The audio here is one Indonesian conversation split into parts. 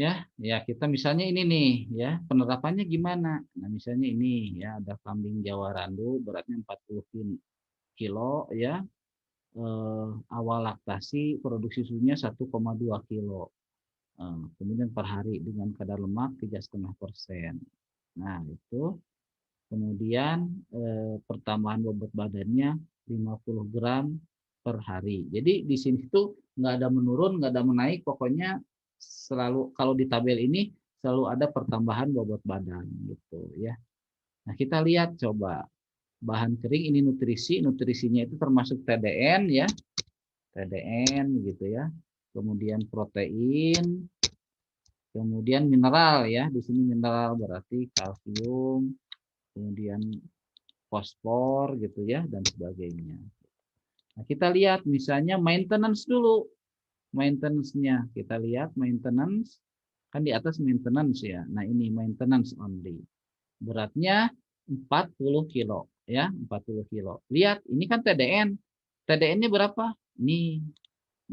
Ya, ya kita misalnya ini nih, ya penerapannya gimana? Nah misalnya ini ya ada kambing Jawa Randu beratnya 40 kilo ya, awal laktasi produksi susunya 1,2 kilo. Kemudian per hari dengan kadar lemak 3,5%. Nah itu kemudian pertambahan bobot badannya 50 gram per hari. Jadi di sini tuh nggak ada menurun, nggak ada menaik, pokoknya selalu kalau di tabel ini selalu ada pertambahan bobot badan gitu ya. Nah kita lihat coba bahan kering ini nutrisinya itu termasuk TDN ya, TDN gitu ya. Kemudian protein, kemudian mineral ya. Di sini mineral berarti kalsium, kemudian fosfor gitu ya dan sebagainya. Nah, kita lihat misalnya maintenance dulu. Maintenance-nya kita lihat maintenance kan di atas maintenance ya. Nah, ini maintenance only. Beratnya 40 kilo ya, 40 kilo. Lihat, ini kan TDN. TDN-nya berapa? Ini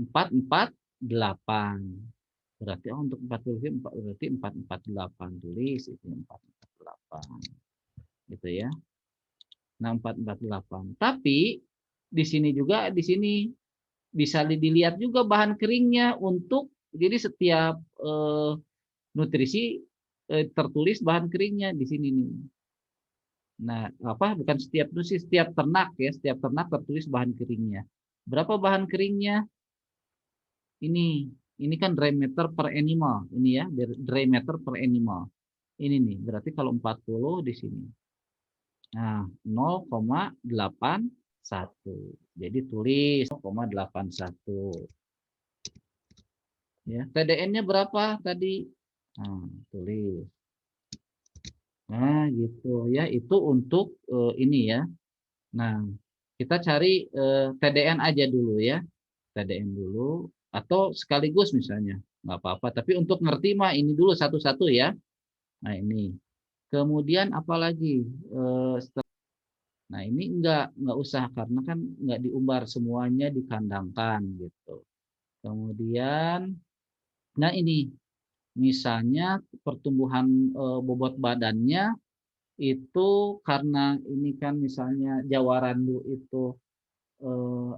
448. Berarti untuk 40 kilo berarti 448 tulis itu 448 gitu ya. Nah, 448. Tapi di sini juga di sini bisa dilihat juga bahan keringnya untuk jadi setiap nutrisi tertulis bahan keringnya di sini nih. Nah, apa bukan setiap nutrisi, setiap ternak ya, setiap ternak tertulis bahan keringnya. Berapa bahan keringnya? Ini kan dry matter per animal, ini ya, dry matter per animal. Ini nih, berarti kalau 40 di sini. Nah, 0,81. Jadi tulis 0,81. Ya, TDN-nya berapa tadi? Nah, tulis. Nah, gitu ya. Itu untuk ini ya. Nah, kita cari TDN aja dulu ya. TDN dulu atau sekaligus misalnya. Nggak apa-apa. Tapi untuk ngerti mah ini dulu satu-satu ya. Nah, ini. Kemudian apalagi? Nah, ini enggak usah karena kan enggak diumbar semuanya dikandangkan gitu. Kemudian nah ini misalnya pertumbuhan bobot badannya itu karena ini kan misalnya Jawa Randu itu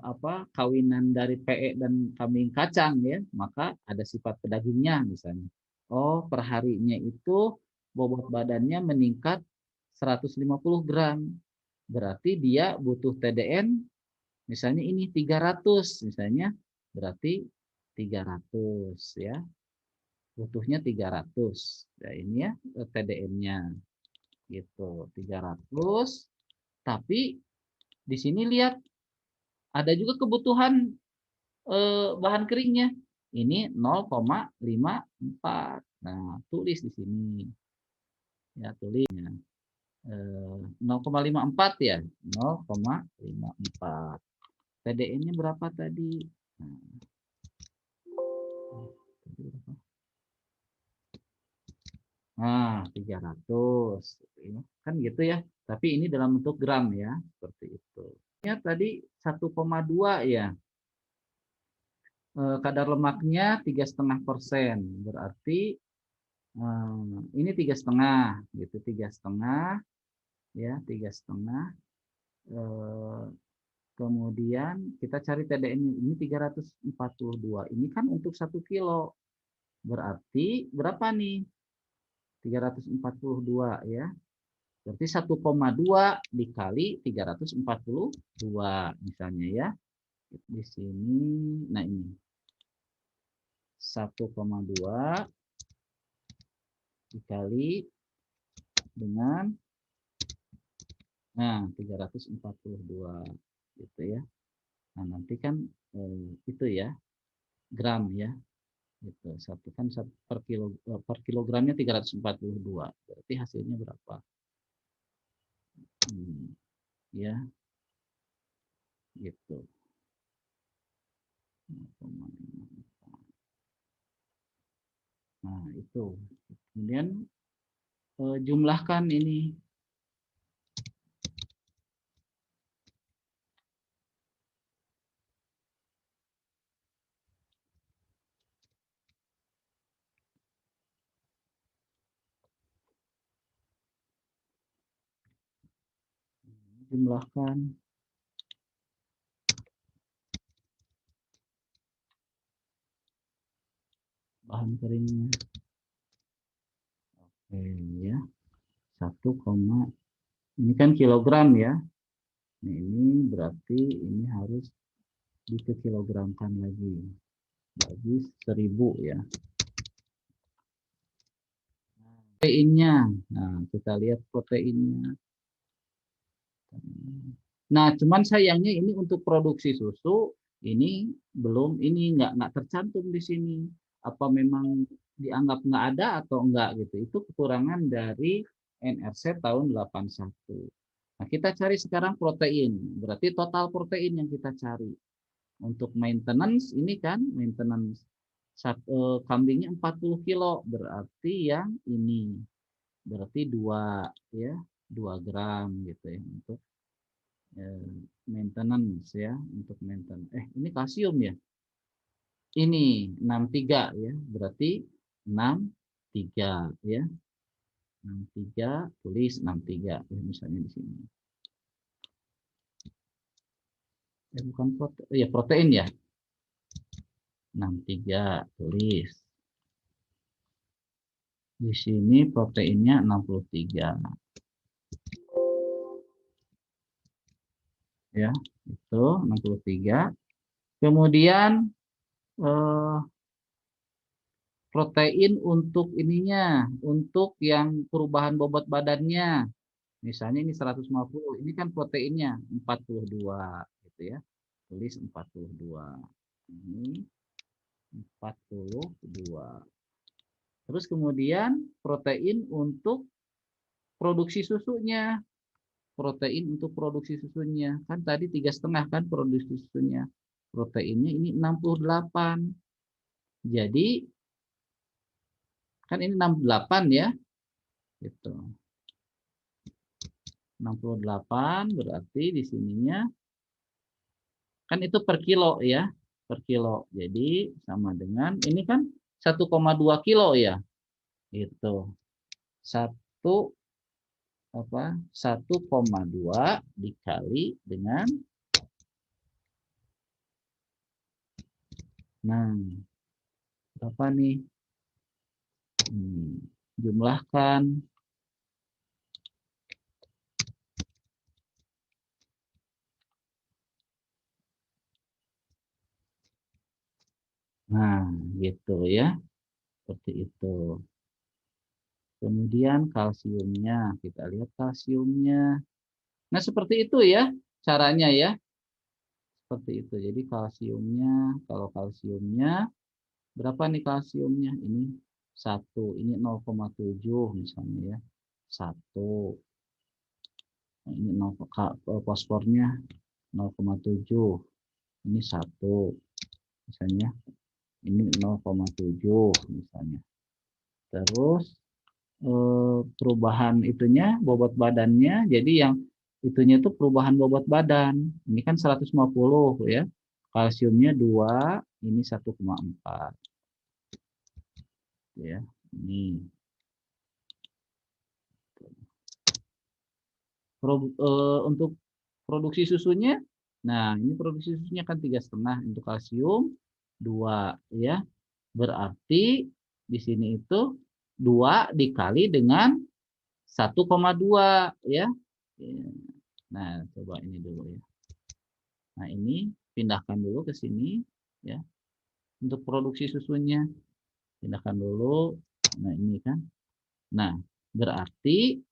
apa kawinan dari PE dan kambing kacang ya, maka ada sifat pedagingnya misalnya. Oh, perharinya itu bobot badannya meningkat 150 gram. Berarti dia butuh TDN misalnya ini 300 misalnya, berarti 300 ya. Butuhnya 300. Ya ini ya TDN-nya gitu, 300. Tapi di sini lihat ada juga kebutuhan bahan keringnya. Ini 0,54. Nah, tulis di sini. Ya, tulisnya. 0,54 ya. 0,54. TDN-nya berapa tadi? Nah, 300. Kan gitu ya. Tapi ini dalam bentuk gram ya, seperti itu. Ya, tadi 1,2 ya. Kadar lemaknya 3,5%. Berarti ini 3,5 gitu, 3,5 ya, 3,5. Eh, Kemudian kita cari TDN ini 342. Ini kan untuk 1 kilo. Berarti berapa nih? 342 ya. Berarti 1,2 dikali 342 misalnya ya. Di sini, nah ini 1,2 dikali dengan 342 gitu ya. Nah, nanti kan itu ya, gram ya. Gitu. Satu kan per kilogramnya 342. Berarti hasilnya berapa? Ya, gitu. Nah, itu. Kemudian jumlahkan ini. Jumlahkan bahan keringnya. Oke ya. 1, ini kan kilogram ya. Nah, ini berarti ini harus dikilogramkan lagi. Bagi 1000 ya. Proteinnya. Nah, kita lihat proteinnya. Nah, cuman sayangnya ini untuk produksi susu ini belum, ini nggak tercantum di sini. Apa memang dianggap nggak ada atau enggak gitu. Itu kekurangan dari NRC tahun 81. Nah, kita cari sekarang protein. Berarti total protein yang kita cari. Untuk maintenance ini kan maintenance kambingnya 40 kilo, berarti yang ini berarti 2 ya, 2 gram gitu ya untuk maintenance ya, untuk maintenance. Ini kalsium ya. Ini 63 ya, berarti 63 ya. 63 tulis 63 ya misalnya di sini. Bukan protein, ya protein ya. 63 tulis. Di sini proteinnya 63. Ya, itu 63. Kemudian protein untuk ininya, untuk yang perubahan bobot badannya. Misalnya ini 150, ini kan proteinnya 42 gitu ya. Tulis 42. Ini 42. Terus kemudian protein untuk produksi susunya. Protein untuk produksi susunya. Kan tadi 3,5 kan produksi susunya. Proteinnya ini 68. Jadi kan ini 68 ya. Gitu. 68 berarti di sininya kan itu per kilo ya. Per kilo. Jadi sama dengan ini kan 1,2 kilo ya. Itu. 1,2 dikali dengan berapa nih? Jumlahkan. Nah, gitu ya. Seperti itu. Kemudian kalsiumnya, kita lihat kalsiumnya. Nah, seperti itu ya caranya ya. Seperti itu. Jadi kalsiumnya, kalau kalsiumnya berapa nih kalsiumnya? Ini 1, ini 0,7 misalnya ya. 1. Nah, ini 0, fosfornya 0,7. Ini 1 misalnya. Ini 0,7 misalnya. Terus perubahan itunya bobot badannya, jadi yang itunya itu perubahan bobot badan. Ini kan 150 ya. Kalsiumnya 2, ini 1,4. Ya, ini. Untuk produksi susunya, nah ini produksi susunya kan 3,5 untuk kalsium 2 ya. Berarti di sini itu 2 dikali dengan 1,2 ya. Nah, coba ini dulu ya. Nah, ini pindahkan dulu ke sini ya. Untuk produksi susunya pindahkan dulu. Nah, ini kan. Nah, berarti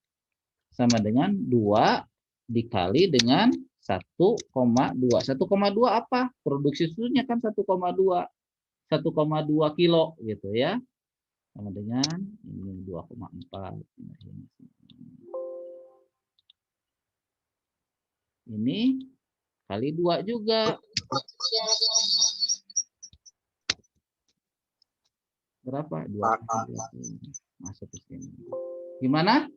sama dengan 2 dikali dengan 1,2. 1,2 apa? Produksi susunya kan 1,2. 1,2 kilo gitu ya. Sama dengan ini 2,4. Ini kali 2 juga. Berapa? 2. Masuk ke sini. Gimana?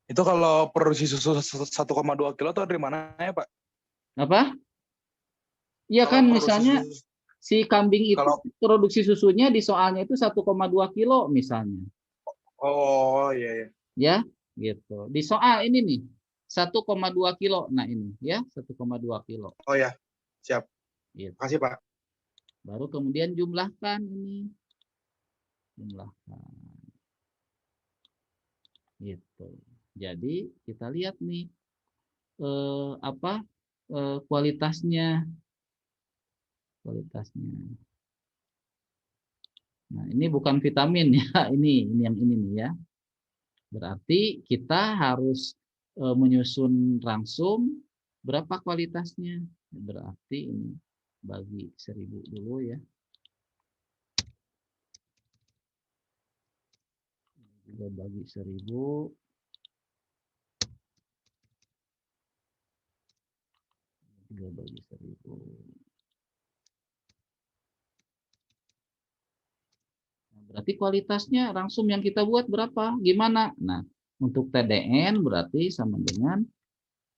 Itu kalau produksi susu 1,2 kilo itu dari mana ya, Pak? Apa? Iya kan misalnya si kambing itu produksi susunya di soalnya itu 1,2 kilo misalnya. Oh, iya, iya. Ya, gitu. Di soal ini nih 1,2 kilo. Nah ini ya 1,2 kilo. Oh ya, siap. Gitu. Makasih, Pak. Baru kemudian jumlahkan ini. Jumlahkan. Gitu. Jadi kita lihat nih kualitasnya. Nah, ini bukan vitamin ya, ini yang ini nih ya. Berarti kita harus menyusun rangsum berapa kualitasnya. Berarti ini bagi 1000 dulu ya. Juga bagi 1000. Juga bagi 1000. Nah, berarti kualitasnya rangsum yang kita buat berapa? Gimana? Nah, untuk TDN berarti sama dengan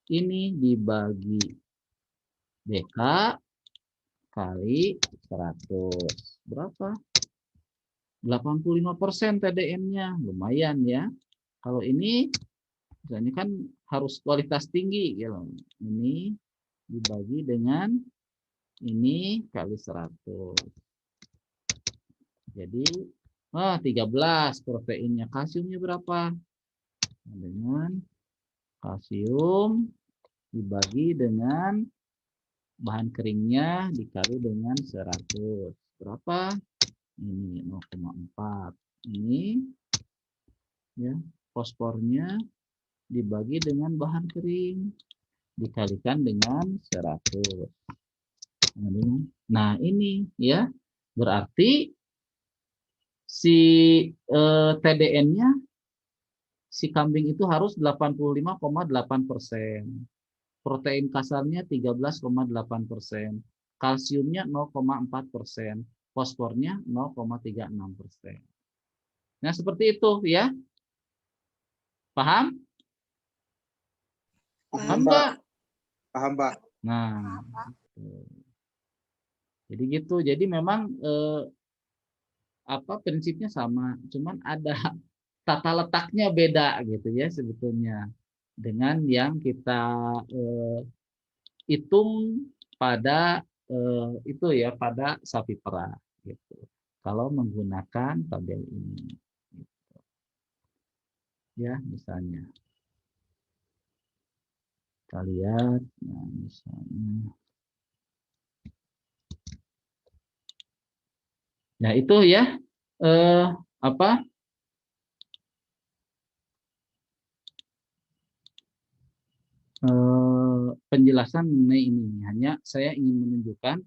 ini dibagi DK kali 100. Berapa? 85% TDN-nya. Lumayan ya. Kalau ini misalnya kan harus kualitas tinggi gitu. Ini dibagi dengan ini kali 100. Jadi 13 proteinnya. Kalsiumnya berapa? Dengan kalsium dibagi dengan bahan keringnya dikali dengan 100. Berapa? Ini 0,4. Ini ya, fosfornya dibagi dengan bahan kering dikalikan dengan 100. Nah, ini ya. Berarti si TDN-nya si kambing itu harus 85,8%. Protein kasarnya 13,8%. Kalsiumnya 0,4%. Fosfornya 0,36%. Nah, seperti itu ya. Paham? Paham enggak? Paham, Pak. Nah, jadi gitu. Jadi memang prinsipnya sama, cuman ada tata letaknya beda gitu ya sebetulnya dengan yang kita hitung pada itu ya pada sapi perah gitu. Kalau menggunakan tabel ini, gitu. Ya misalnya kita lihat, nah misalnya, nah itu ya apa penjelasan mengenai ini. Hanya saya ingin menunjukkan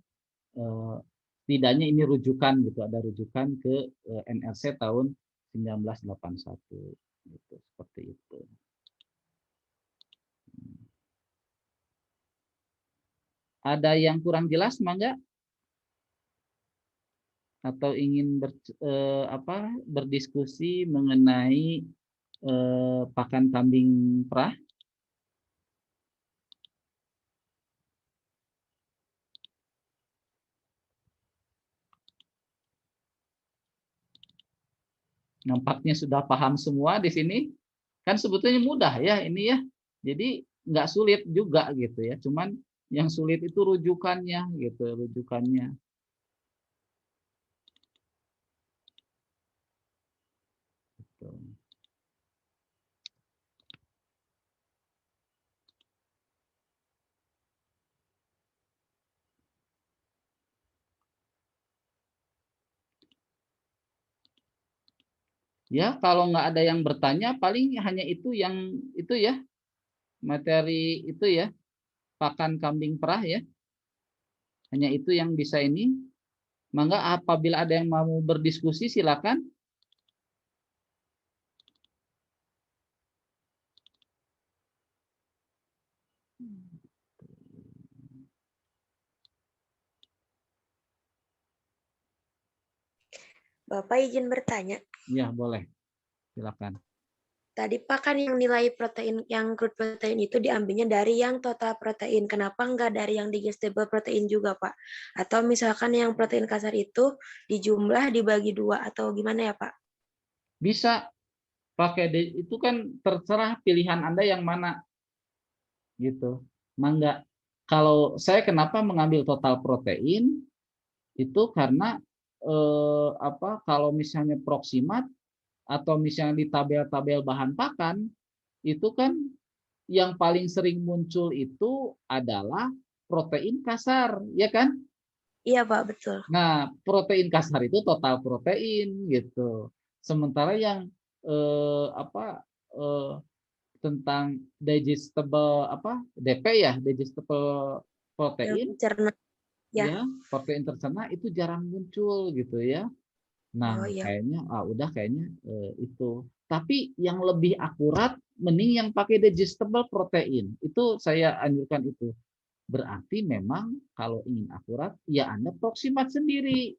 setidaknya ini rujukan gitu, ada rujukan ke NRC tahun 1981 gitu, seperti itu. Ada yang kurang jelas mangga? Atau ingin berdiskusi mengenai pakan kambing perah? Nampaknya sudah paham semua di sini. Kan sebetulnya mudah ya ini ya. Jadi nggak sulit juga gitu ya. Cuman yang sulit itu rujukannya gitu, rujukannya. Gitu. Ya, kalau nggak ada yang bertanya, paling hanya itu yang itu ya, materi itu ya, pakan kambing perah ya. Hanya itu yang bisa ini. Mangga apabila ada yang mau berdiskusi silakan. Bapak izin bertanya. Ya, boleh. Silakan. Tadi Pak kan yang nilai protein, yang crude protein itu diambilnya dari yang total protein. Kenapa enggak dari yang digestible protein juga, Pak? Atau misalkan yang protein kasar itu dijumlah dibagi 2 atau gimana ya, Pak? Bisa. itu kan terserah pilihan Anda yang mana gitu. Mangga. Kalau saya kenapa mengambil total protein itu karena kalau misalnya proximat atau misalnya di tabel-tabel bahan pakan itu kan yang paling sering muncul itu adalah protein kasar, ya kan? Iya, Pak, betul. Nah, protein kasar itu total protein gitu. Sementara yang eh, apa eh, tentang digestible DP ya, digestible Yang protein cerna. Ya. ya, protein tercerna itu jarang muncul gitu ya. Nah, Oh iya. kayaknya itu. Tapi yang lebih akurat mending yang pakai digestible protein. Itu saya anjurkan itu. Berarti memang kalau ingin akurat ya Anda proximat sendiri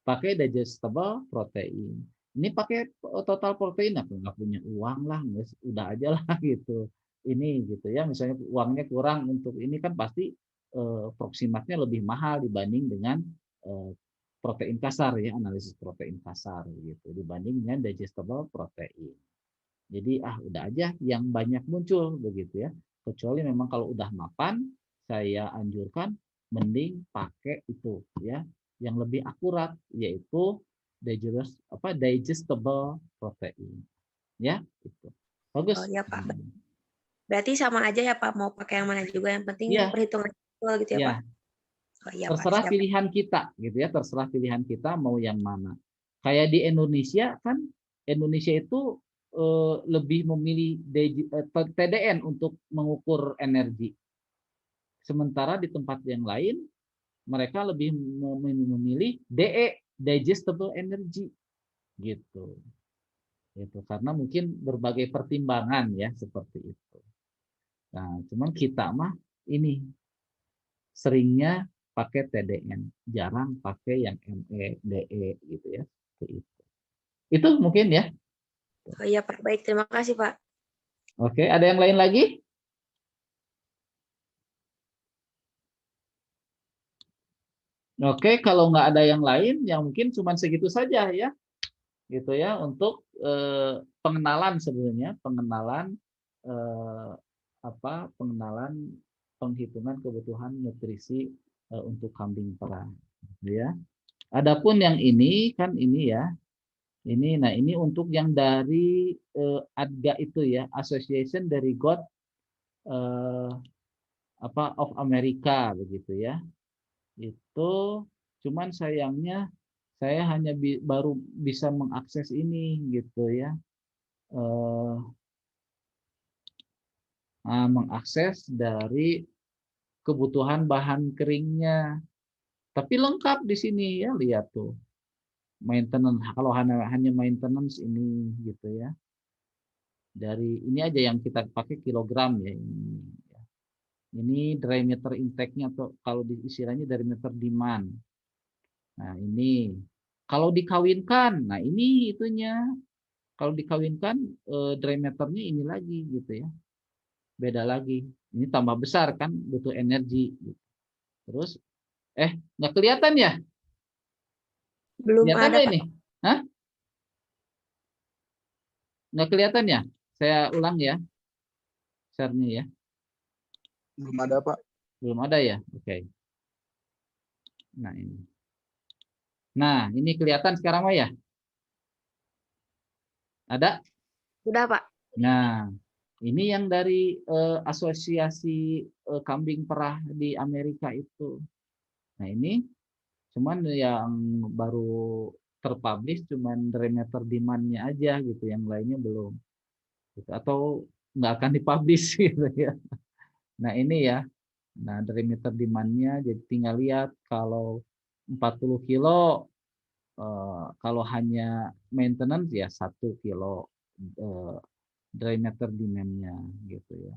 pakai digestible protein. Ini pakai total protein aku nggak punya uang lah, udah aja lah gitu. Ini gitu ya, misalnya uangnya kurang untuk ini kan pasti proximatnya lebih mahal dibanding dengan eh, protein kasar ya, analisis protein kasar gitu dibanding dengan digestible protein. Jadi udah aja yang banyak muncul begitu ya. Kecuali memang kalau udah mapan, saya anjurkan mending pakai itu ya, yang lebih akurat yaitu digestible protein ya itu. Oh Bagus. iya, Pak. Berarti sama aja ya, Pak, mau pakai yang mana juga, yang penting Iya, perhitungan betul gitu ya, Pak? ya. Oh iya, Pak, Terserah siap. pilihan kita gitu ya, terserah pilihan kita mau yang mana. Kayak di Indonesia kan, Indonesia itu lebih memilih TDN untuk mengukur energi. Sementara di tempat yang lain mereka lebih memilih DE, digestible energy gitu. Gitu karena mungkin berbagai pertimbangan ya seperti itu. Nah, cuman kita mah ini seringnya pakai TDN, jarang pakai yang ME, DE gitu ya. Seperti itu. Itu mungkin ya. Oh iya, Pak. Baik, terima kasih, Pak. Oke, ada yang lain lagi? Oke, kalau nggak ada yang lain, yang mungkin cuma segitu saja ya, gitu ya untuk pengenalan sebenarnya, pengenalan eh, pengenalan penghitungan kebutuhan nutrisi untuk kambing perah, gitu ya. Adapun yang ini kan ini ya, ini untuk yang dari ADGA itu ya, Association dari God eh, of America begitu ya. Itu cuman sayangnya saya hanya baru bisa mengakses ini gitu ya. Eh, Mengakses dari kebutuhan bahan keringnya. Tapi lengkap di sini ya, lihat tuh. Maintenance kalau hanya maintenance ini gitu ya. Dari ini aja yang kita pakai kilogram ya ini. Ini diameter intake-nya atau kalau istilahnya diameter demand. Nah, ini kalau dikawinkan, nah ini itunya. Kalau dikawinkan diameternya ini lagi gitu ya. Beda lagi. Ini tambah besar kan, butuh energi. Terus, nggak kelihatan ya? Belum Kelihatan ada, nggak Pak. ini? Hah? Nggak kelihatan ya? Saya ulang ya, share-nya ya. Belum ada, Pak. Belum ada ya? Oke. Nah ini. Nah ini kelihatan sekarang Mah ya? Ada? Udah, Pak. Nah ini yang dari asosiasi kambing perah di Amerika itu. Nah ini cuman yang baru terpublish cuman diameter demand-nya aja gitu, yang lainnya belum. Gitu. Atau nggak akan dipublish gitu ya. Nah ini ya, nah diameter demand-nya jadi tinggal lihat kalau 40 kilo kalau hanya maintenance ya 1 kilo diameter demand-nya gitu ya.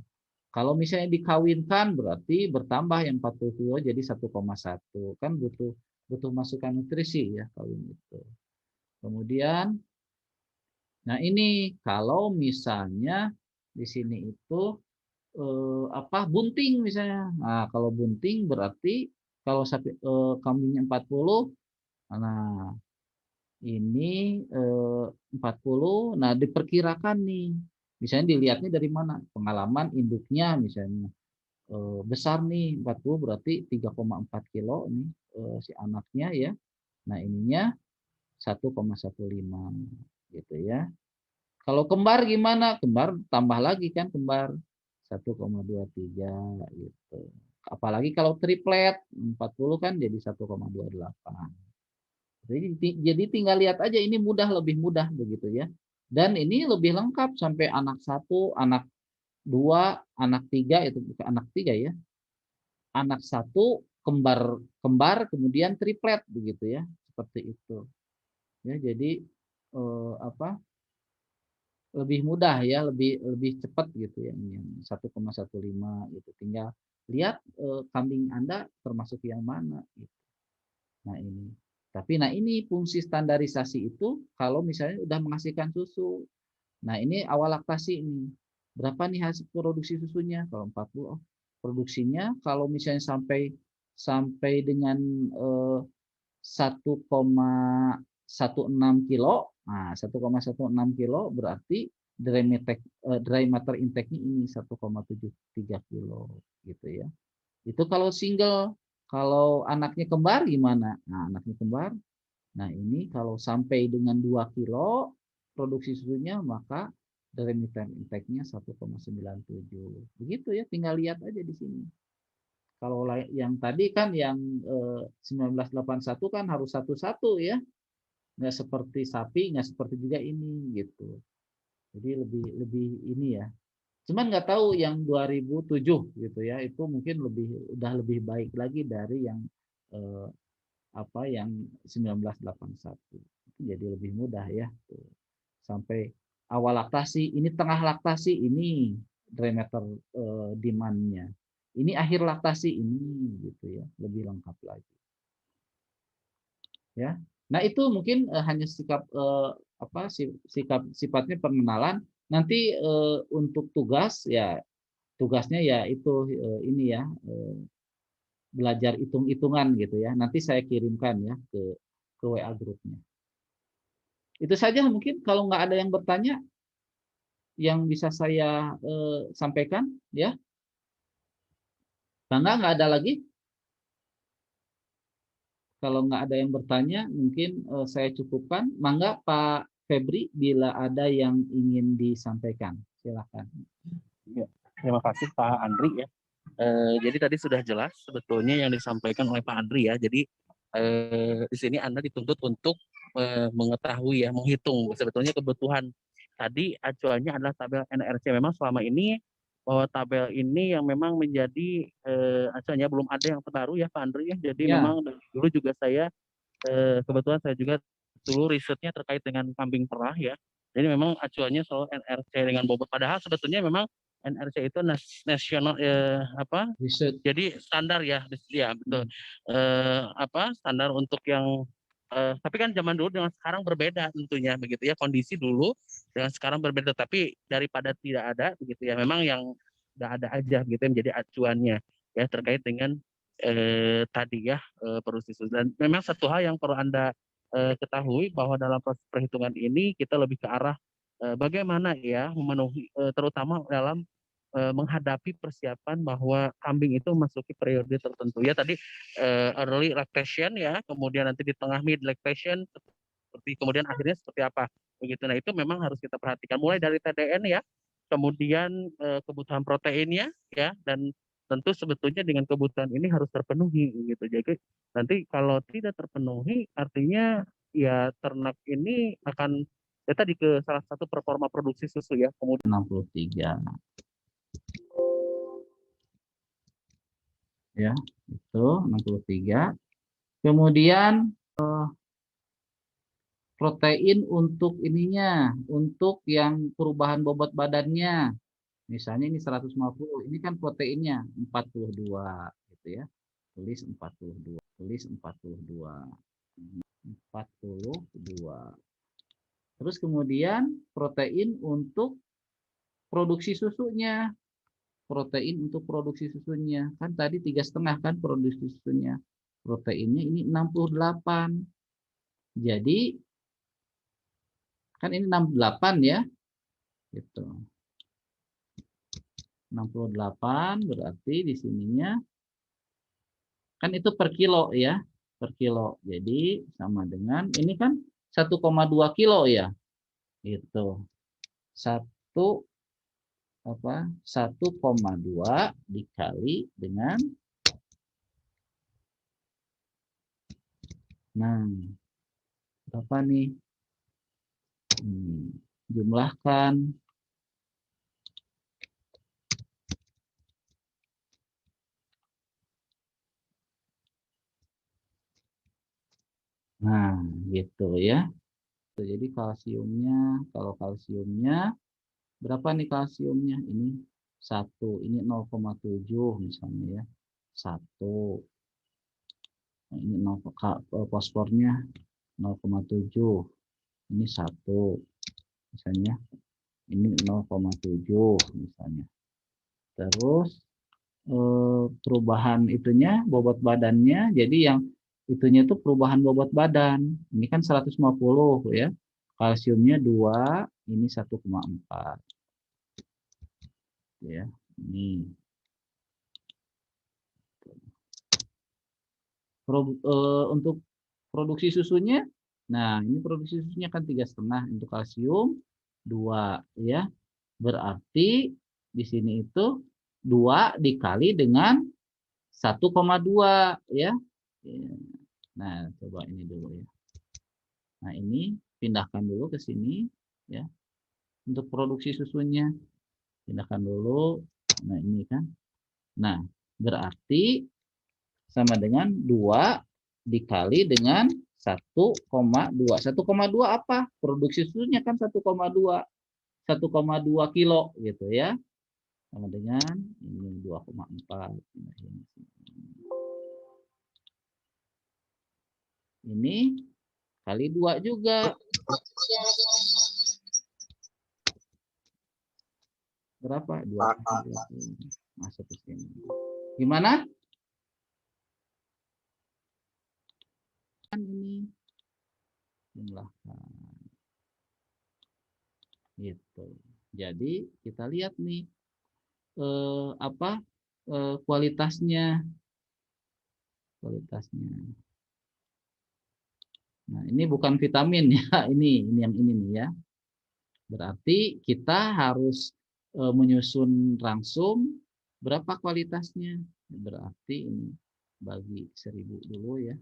Kalau misalnya dikawinkan berarti bertambah yang 40 kilo jadi 1,1 kan butuh butuh masukan nutrisi ya kawin itu. Kemudian nah ini kalau misalnya di sini itu bunting misalnya. Nah, kalau bunting berarti kalau sapi kambingnya 40, nah Ini 40. Nah, diperkirakan nih. Misalnya dilihatnya dari mana? Pengalaman induknya misalnya besar nih 40 berarti 3,4 kilo nih si anaknya ya. Nah, ininya 1,15 gitu ya. Kalau kembar gimana? Kembar tambah lagi kan kembar 1,23 gitu. Apalagi kalau triplet 40 kan jadi 1,28. Jadi tinggal lihat aja ini mudah lebih mudah begitu ya. Dan ini lebih lengkap sampai anak 1, anak 2, anak 3 itu bukan anak 3 ya. Anak 1 kembar kembar kemudian triplet begitu ya. Seperti itu. Ya, jadi apa? Lebih mudah ya, lebih lebih cepat gitu ya ini yang 1,15 gitu. Tinggal lihat kambing Anda termasuk yang mana gitu. Nah ini. Tapi nah ini fungsi standarisasi itu kalau misalnya udah menghasilkan susu. Nah ini awal laktasi ini. Berapa nih hasil produksi susunya? Kalau 40, produksinya kalau misalnya sampai sampai dengan 1,16 kilo. Nah, 1,16 kilo berarti dry matter intake-nya ini 1,73 kilo gitu ya. Itu kalau single. Kalau anaknya kembar gimana? Nah, anaknya kembar. Nah, ini kalau sampai dengan 2 kilo produksi susunya maka dry matter intake-nya 1,97. Begitu ya, tinggal lihat aja di sini. Kalau yang tadi kan yang 1981 kan harus satu-satu ya, nggak seperti sapi, nggak seperti juga ini gitu. Jadi lebih lebih ini ya. Cuman nggak tahu yang 2007 gitu ya, itu mungkin udah lebih baik lagi dari yang eh, apa yang 1981. Itu jadi lebih mudah ya. Tuh. Sampai awal laktasi, ini tengah laktasi, ini diameter demand-nya. Ini akhir laktasi ini gitu ya, lebih lengkap lagi. Ya. Nah, itu mungkin hanya sikap apa sikap sifatnya pengenalan. Nanti untuk tugas ya tugasnya ya itu ini ya belajar hitung-hitungan gitu ya. Nanti saya kirimkan ya ke WA grupnya. Itu saja mungkin kalau nggak ada yang bertanya yang bisa saya sampaikan ya. Bangga nggak ada lagi? Kalau nggak ada yang bertanya, mungkin saya cukupkan. Mangga Pak Febri, bila ada yang ingin disampaikan, silakan. Ya, terima kasih Pak Andri ya. Jadi tadi sudah jelas sebetulnya yang disampaikan oleh Pak Andri ya. Jadi di sini Anda dituntut untuk mengetahui ya, menghitung sebetulnya kebutuhan. Tadi acuannya adalah tabel NRC. Memang selama ini bahwa tabel ini yang memang menjadi acuannya belum ada yang terbaru ya Pak Andri ya. Jadi Ya, memang dulu juga saya kebetulan saya juga dulu risetnya terkait dengan kambing perah ya. Jadi memang acuannya selalu NRC dengan bobot. Padahal sebetulnya memang NRC itu nasional apa? riset. Jadi standar ya, ya betul. Apa standar untuk yang tapi kan zaman dulu dengan sekarang berbeda tentunya begitu ya, kondisi dulu dengan sekarang berbeda, tapi daripada tidak ada begitu ya, memang yang nggak ada aja gitu yang menjadi acuannya ya terkait dengan tadi ya produksi susu. Dan memang satu hal yang perlu Anda ketahui bahwa dalam proses perhitungan ini kita lebih ke arah bagaimana ya memenuhi terutama dalam menghadapi persiapan bahwa kambing itu memasuki periode tertentu ya tadi early lactation ya, kemudian nanti di tengah mid lactation, seperti kemudian akhirnya seperti apa begitu. Nah itu memang harus kita perhatikan mulai dari TDN ya, kemudian kebutuhan proteinnya ya, dan tentu sebetulnya dengan kebutuhan ini harus terpenuhi gitu. Jadi nanti kalau tidak terpenuhi artinya ya ternak ini akan ya tadi ke salah satu performa produksi susu ya, kemudian 63 ya, itu 63. Kemudian protein untuk ininya, untuk yang perubahan bobot badannya. Misalnya ini 150, ini kan proteinnya 42 gitu ya. Tulis 42, tulis 42. 42. Terus kemudian protein untuk produksi susunya. Protein untuk produksi susunya. Kan tadi 3,5 kan produksi susunya. Proteinnya ini 68. Jadi Kan ini 68 ya. Gitu. 68 berarti di sininya kan itu per kilo ya, per kilo. Jadi sama dengan ini kan 1,2 kilo ya. Itu. 1,2 dikali dengan berapa nih? Jumlahkan. Nah, gitu ya. Jadi kalsiumnya, kalau kalsiumnya berapa nih kalsiumnya? Ini 1, ini 0,7 misalnya ya. 1. Nah, ini 0, fosfornya 0,7. Ini 1 misalnya. Ini 0,7 misalnya. Terus perubahan itunya bobot badannya, jadi yang itunya itu perubahan bobot badan. Ini kan 150 ya. Kalsiumnya 2, ini 1,4. Ya, ini. Untuk produksi susunya, nah ini produksi susunya kan 3,5 untuk kalsium 2 ya. Berarti di sini itu 2 dikali dengan 1,2 ya. Nah, coba ini dulu ya. Nah, ini pindahkan dulu ke sini ya. Untuk produksi susunya pindahkan dulu. Nah, ini kan. Nah, berarti sama dengan 2 dikali dengan 1,2. 1,2 apa? Produksi susunya kan 1,2. 1,2 kilo gitu ya. Sama dengan ini 2,4. Ini kali 2 juga. Berapa? 2. Masuk ke sini. Gimana? Ini jumlahkan. Gitu. Jadi kita lihat nih kualitasnya. Nah, ini bukan vitamin ya, ini yang ini nih ya. Berarti kita harus menyusun rangsum berapa kualitasnya. Berarti ini bagi 1000 dulu ya.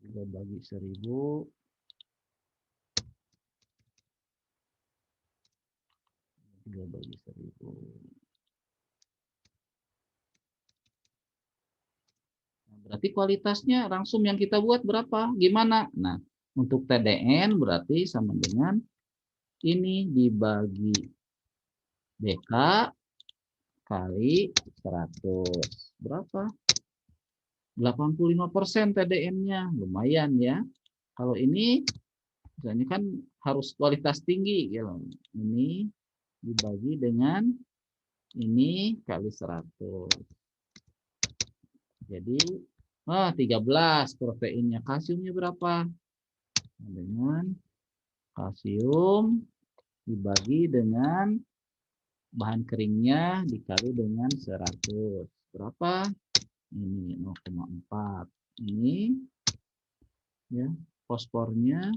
Juga bagi 1000. Juga bagi 1000. Berarti kualitasnya rangsum yang kita buat berapa? Gimana? Nah, untuk TDN berarti sama dengan ini dibagi BK kali 100. Berapa? 85% TDN-nya. Lumayan ya. Kalau ini misalnya kan harus kualitas tinggi gitu. Ini dibagi dengan ini kali 100. Jadi 13 proteinnya. Kalsiumnya berapa? Dengan kalsium dibagi dengan bahan keringnya dikali dengan 100. Berapa? Ini 0,4. Ini ya, fosfornya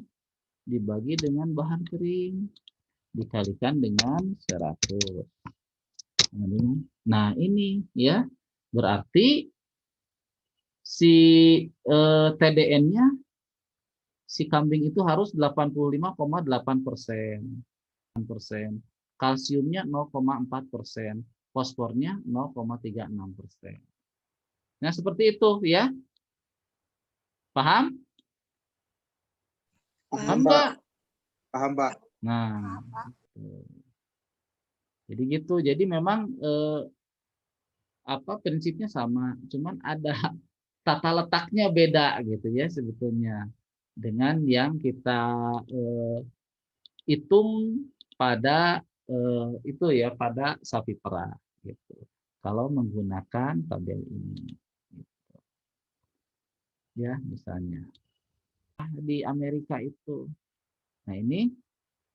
dibagi dengan bahan kering dikalikan dengan 100. Nah, ini ya. Berarti si TDN-nya si kambing itu harus 85,8%. Kalsiumnya 0,4%, fosfornya 0,36%. Nah, seperti itu ya. Paham? Paham Mbak? Paham, Pak. Nah, jadi gitu. Jadi memang prinsipnya sama, cuman ada tata letaknya beda gitu ya sebetulnya dengan yang kita hitung pada itu ya pada sapi perah gitu. Kalau menggunakan tabel ini, gitu. Ya misalnya. di Amerika itu. Nah ini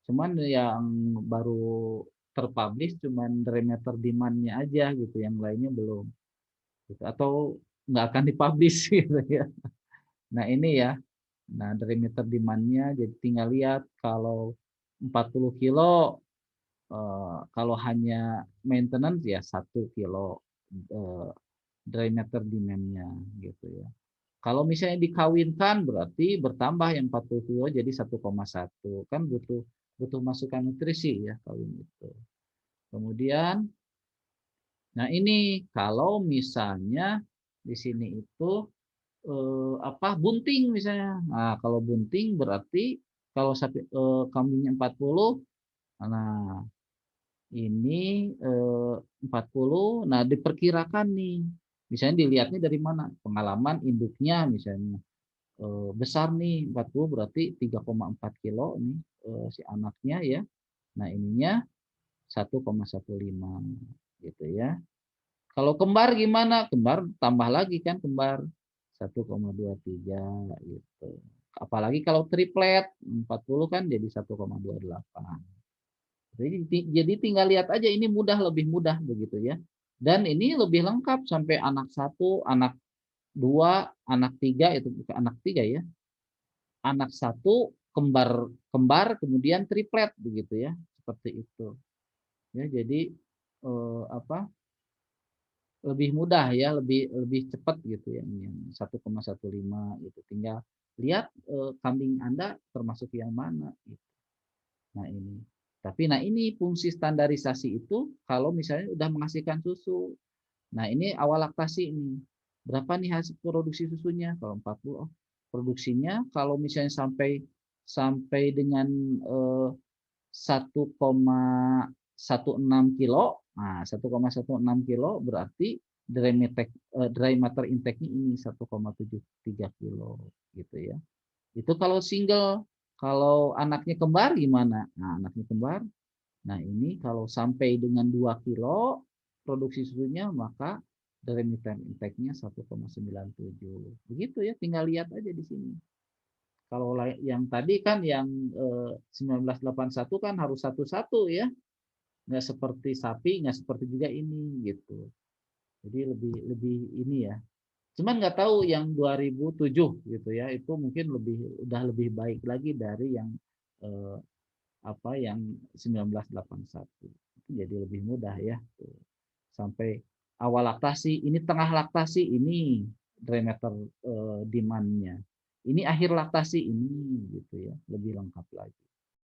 cuman yang baru terpublish cuman dry matter demand-nya aja gitu, yang lainnya belum. Gitu. Atau nggak akan dipublish gitu ya. Nah ini ya, nah dry matter demand-nya jadi tinggal lihat kalau 40 kilo kalau hanya maintenance ya 1 kilo dry matter demand-nya gitu ya. Kalau misalnya dikawinkan berarti bertambah yang 40 kilo jadi 1,1 kan butuh butuh masukan nutrisi ya kawin itu. Kemudian, nah ini kalau misalnya di sini itu bunting misalnya. Nah kalau bunting berarti kalau sapi kambingnya 40, nah ini 40, nah diperkirakan nih. Misalnya dilihatnya dari mana? Pengalaman induknya misalnya besar nih 40 berarti 3,4 kilo nih si anaknya ya. Nah ininya 1,15 gitu ya. Kalau kembar gimana? Kembar tambah lagi kan kembar 1,23 gitu. Apalagi kalau triplet 40 kan jadi 1,28. Jadi tinggal lihat aja ini mudah lebih mudah begitu ya. Dan ini lebih lengkap sampai anak 1, anak 2, anak 3 itu bukan anak 3 ya. Anak 1 kembar kembar kemudian triplet begitu ya. Seperti itu. Ya jadi apa? Lebih mudah ya, lebih lebih cepat gitu ya ini yang 1,15 gitu. Tinggal lihat kambing Anda termasuk yang mana gitu. Nah ini. Tapi nah ini fungsi standarisasi itu kalau misalnya udah menghasilkan susu. Nah ini awal laktasi ini. Berapa nih hasil produksi susunya? Kalau 40, produksinya kalau misalnya sampai sampai dengan 1,16 kilo. Nah, 1,16 kilo berarti dry matter intake-nya ini 1,73 kilo gitu ya. Itu kalau single. Kalau anaknya kembar gimana? Nah, anaknya kembar. Nah, ini kalau sampai dengan 2 kilo produksi susunya maka dry matter intake-nya 1,97. Begitu ya, tinggal lihat aja di sini. Kalau yang tadi kan yang 1981 kan harus satu-satu ya. Nggak seperti sapi, nggak seperti juga ini gitu. Jadi lebih lebih ini ya. Cuman nggak tahu yang 2007 gitu ya, itu mungkin udah lebih baik lagi dari yang eh, yang 1981. Itu jadi lebih mudah ya. Tuh. Sampai awal laktasi, ini tengah laktasi, ini dry matter demand-nya. Ini akhir laktasi ini gitu ya, lebih lengkap lagi.